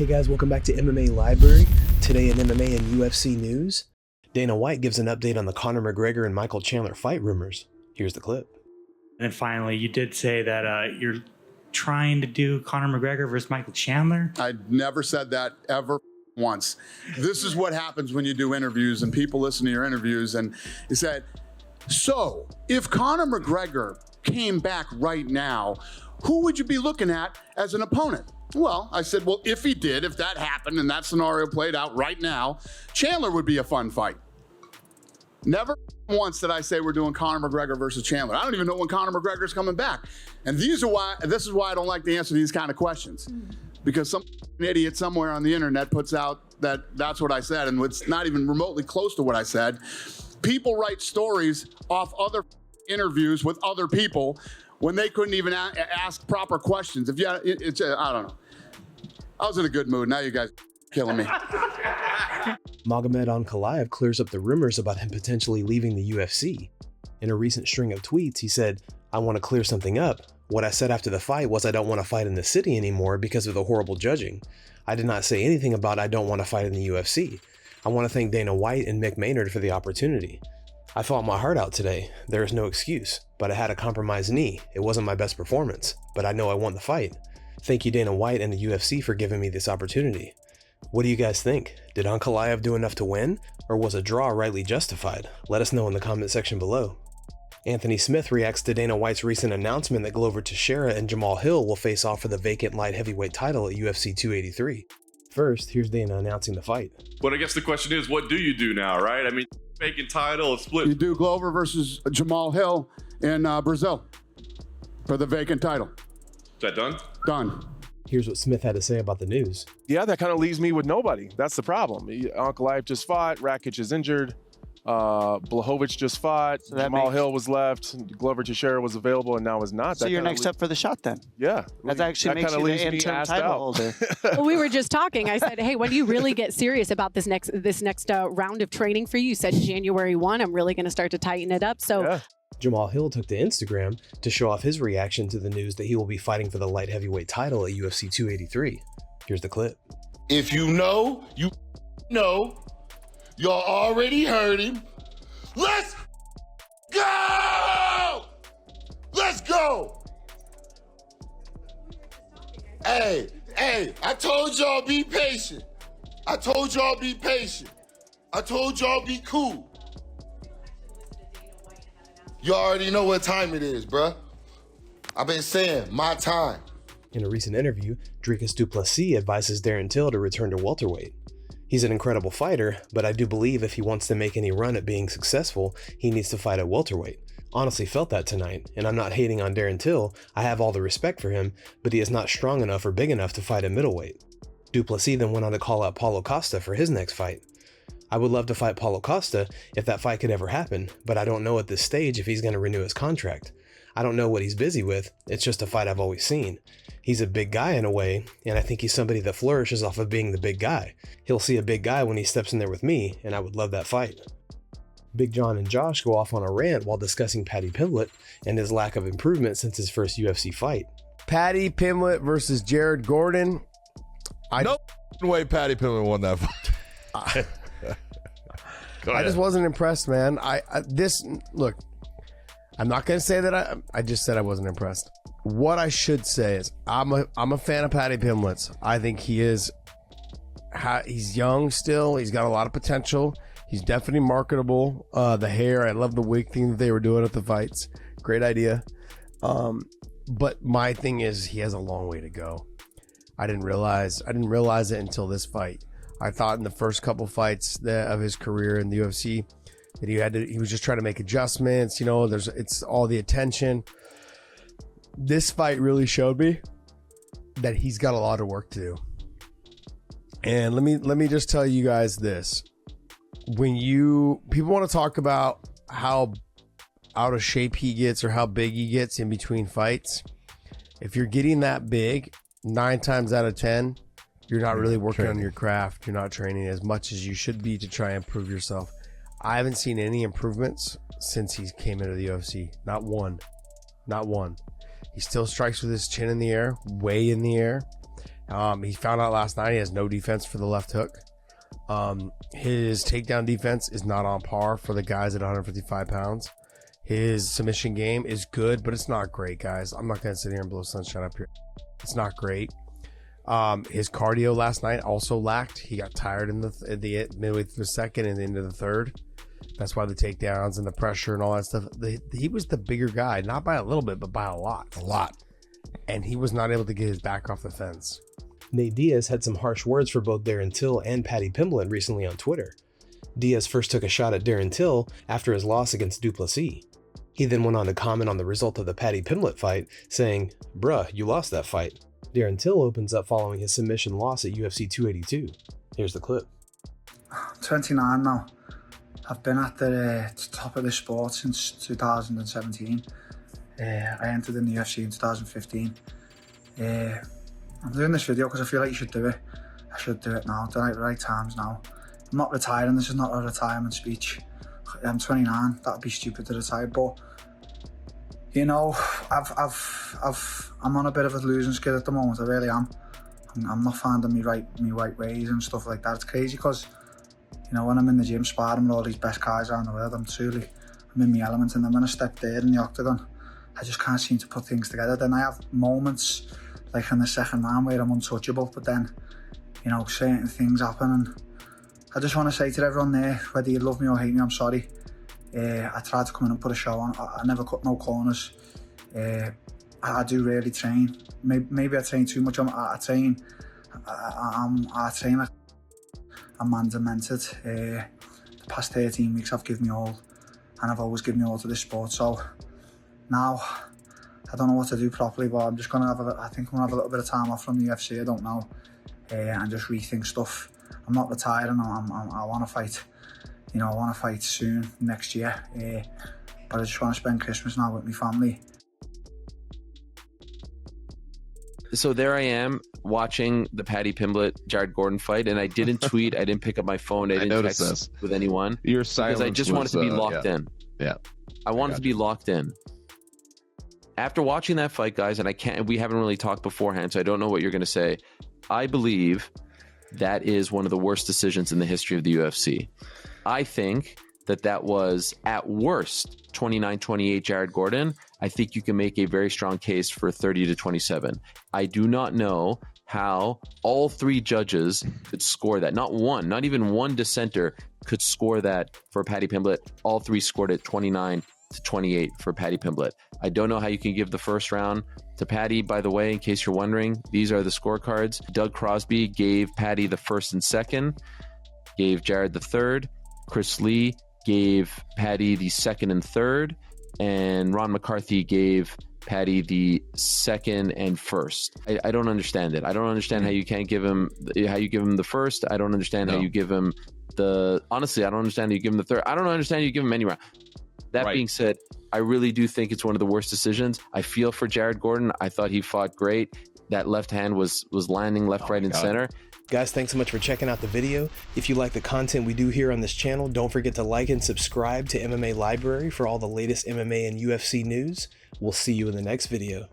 Hey guys, welcome back to MMA Library. Today in MMA and UFC news, Dana White gives an update on the Conor McGregor and Michael Chandler fight rumors. Here's the clip. And finally, you did say that you're trying to do Conor McGregor versus Michael Chandler. I never said that ever once. This is what happens when you do interviews and people listen to your interviews and you said, so if Conor McGregor came back right now, who would you be looking at as an opponent? Well, I said, well, if he did, if that happened and that scenario played out right now, Chandler would be a fun fight. Never once did I say we're doing Conor McGregor versus Chandler. I don't even know when Conor McGregor's coming back. And this is why I don't like to answer these kind of questions. Because some idiot somewhere on the internet puts out that that's what I said, and it's not even remotely close to what I said. People write stories off other interviews with other people when they couldn't even ask proper questions. I don't know. I was in a good mood. Now you guys are killing me. Magomed Ankalaev clears up the rumors about him potentially leaving the UFC. In a recent string of tweets, he said, I want to clear something up. What I said after the fight was I don't want to fight in the city anymore because of the horrible judging. I did not say anything about I don't want to fight in the UFC. I want to thank Dana White and Mick Maynard for the opportunity. I fought my heart out today. There is no excuse, but I had a compromised knee. It wasn't my best performance, but I know I won the fight. Thank you Dana White and the UFC for giving me this opportunity. What do you guys think? Did Ankalaev do enough to win, or was a draw rightly justified? Let us know in the comment section below. Anthony Smith reacts to Dana White's recent announcement that Glover Teixeira and Jamal Hill will face off for the vacant light heavyweight title at UFC 283. First, here's Dana announcing the fight. But I guess the question is, what do you do now, right? I mean, vacant title, a split. You do Glover versus Jamal Hill in Brazil for the vacant title. Is that done? Done. Here's what Smith had to say about the news. Yeah, that kind of leaves me with nobody. That's the problem. Ankalaev just fought, Rakic is injured, Blachowicz just fought, so Jamal Hill was left, Glover Teixeira was available and now is not. So you're next up for the shot then? Yeah. That actually makes you the interim title holder. Well, we were just talking. I said, hey, when do you really get serious about this next round of training for you? You said January 1, I'm really going to start to tighten it up. So. Yeah. Jamal Hill took to Instagram to show off his reaction to the news that he will be fighting for the light heavyweight title at UFC 283. Here's the clip. If you know, you know. Y'all already heard him. Let's go! Let's go! Hey, I told y'all be patient. I told y'all be patient. I told y'all be cool. You already know what time it is, bruh. I've been saying, my time. In a recent interview, Dricus du Plessis advises DarrenTill to return to welterweight. He's an incredible fighter, but I do believe if he wants to make any run at being successful, he needs to fight at welterweight. Honestly felt that tonight, and I'm not hating on DarrenTill. I have all the respect for him, but he is not strong enough or big enough to fight at middleweight. Du Plessis then went on to call out Paulo Costa for his next fight. I would love to fight Paulo Costa if that fight could ever happen, but I don't know at this stage if he's going to renew his contract. I don't know what he's busy with, it's just a fight I've always seen. He's a big guy in a way, and I think he's somebody that flourishes off of being the big guy. He'll see a big guy when he steps in there with me, and I would love that fight. Big John and Josh go off on a rant while discussing Paddy Pimblett and his lack of improvement since his first UFC fight. Paddy Pimblett versus Jared Gordon. No way Paddy Pimblett won that fight. I just wasn't impressed, man. Look, I'm not going to say that I just said I wasn't impressed. What I should say is I'm a fan of Paddy Pimblett's. I think he's young still. He's got a lot of potential. He's definitely marketable. The hair, I love the wig thing that they were doing at the fights. Great idea. But my thing is he has a long way to go. I didn't realize it until this fight. I thought in the first couple fights of his career in the UFC that he was just trying to make adjustments. You know, it's all the attention. This fight really showed me that he's got a lot of work to do. And let me just tell you guys this: when people want to talk about how out of shape he gets or how big he gets in between fights, if you're getting that big, 9 times out of 10. You're not really working on your craft. You're not training as much as you should be to try and improve yourself. I haven't seen any improvements since he came into the UFC. Not one. He still strikes with his chin in the air, way in the air. He found out last night he has no defense for the left hook. His takedown defense is not on par for the guys at 155 pounds. His submission game is good, but it's not great, guys. I'm not going to sit here and blow sunshine up here. It's not great. His cardio last night also lacked. He got tired in the midway through the second and into the third. That's why the takedowns and the pressure and all that stuff. He was the bigger guy, not by a little bit, but by a lot. A lot. And he was not able to get his back off the fence. Nate Diaz had some harsh words for both DarrenTill and Paddy Pimblett recently on Twitter. Diaz first took a shot at DarrenTill after his loss against du Plessis. He then went on to comment on the result of the Paddy Pimblett fight, saying, "Bruh, you lost that fight." DarrenTill opens up following his submission loss at UFC 282. Here's the clip. 29 now. I've been at the top of the sport since 2017. I entered in the UFC in 2015. I'm doing this video because I feel like you should do it. I should do it now, the right times now. I'm not retiring, this is not a retirement speech. I'm 29, that'd be stupid to retire, but you know, I'm on a bit of a losing skid at the moment, I really am. I'm not finding me right ways and stuff like that. It's crazy because, you know, when I'm in the gym sparring with all these best guys around the world, I'm in my element, and then when I step there in the octagon, I just can't seem to put things together. Then I have moments, like in the second round, where I'm untouchable, but then, you know, certain things happen, and I just want to say to everyone there, whether you love me or hate me, I'm sorry. I tried to come in and put a show on. I never cut no corners. I do really train. Maybe I train too much. I train like I'm man demented. The past 13 weeks I've given me all, and I've always given me all to this sport. So now I don't know what to do properly, but I'm just gonna I think I'm gonna have a little bit of time off from the UFC. I don't know, and just rethink stuff. I'm not retiring. I want to fight. You know, I want to fight soon next year. But I just want to spend Christmas now with my family. So there I am watching the Paddy Pimblett Jared Gordon fight, and I didn't tweet, I didn't pick up my phone, I didn't text this with anyone. Your silence because I just wanted to be locked in. Yeah, I wanted to be locked in. After watching that fight, guys, and we haven't really talked beforehand, so I don't know what you're going to say. I believe that is one of the worst decisions in the history of the UFC. I think that was at worst 29-28 Jared Gordon. I think you can make a very strong case for 30-27. I do not know how all three judges could score that. Not even one dissenter could score that for Paddy Pimblett. All three scored it 29-28 for Paddy Pimblett. I don't know how you can give the first round to Paddy. By the way, in case you're wondering, these are the scorecards. Doug Crosby gave Paddy the first and second, gave Jared the third. Chris Lee gave Paddy the second and third, and Ron McCarthy gave Paddy the second and first. I don't understand it. I don't understand how you can't give him the first. I don't understand how you give him honestly, I don't understand how you give him the third. I don't understand how you give him any round. That being said, I really do think it's one of the worst decisions. I feel for Jared Gordon. I thought he fought great. That left hand was landing left, right, and center. Guys, thanks so much for checking out the video. If you like the content we do here on this channel, don't forget to like and subscribe to MMA Library for all the latest MMA and UFC news. We'll see you in the next video.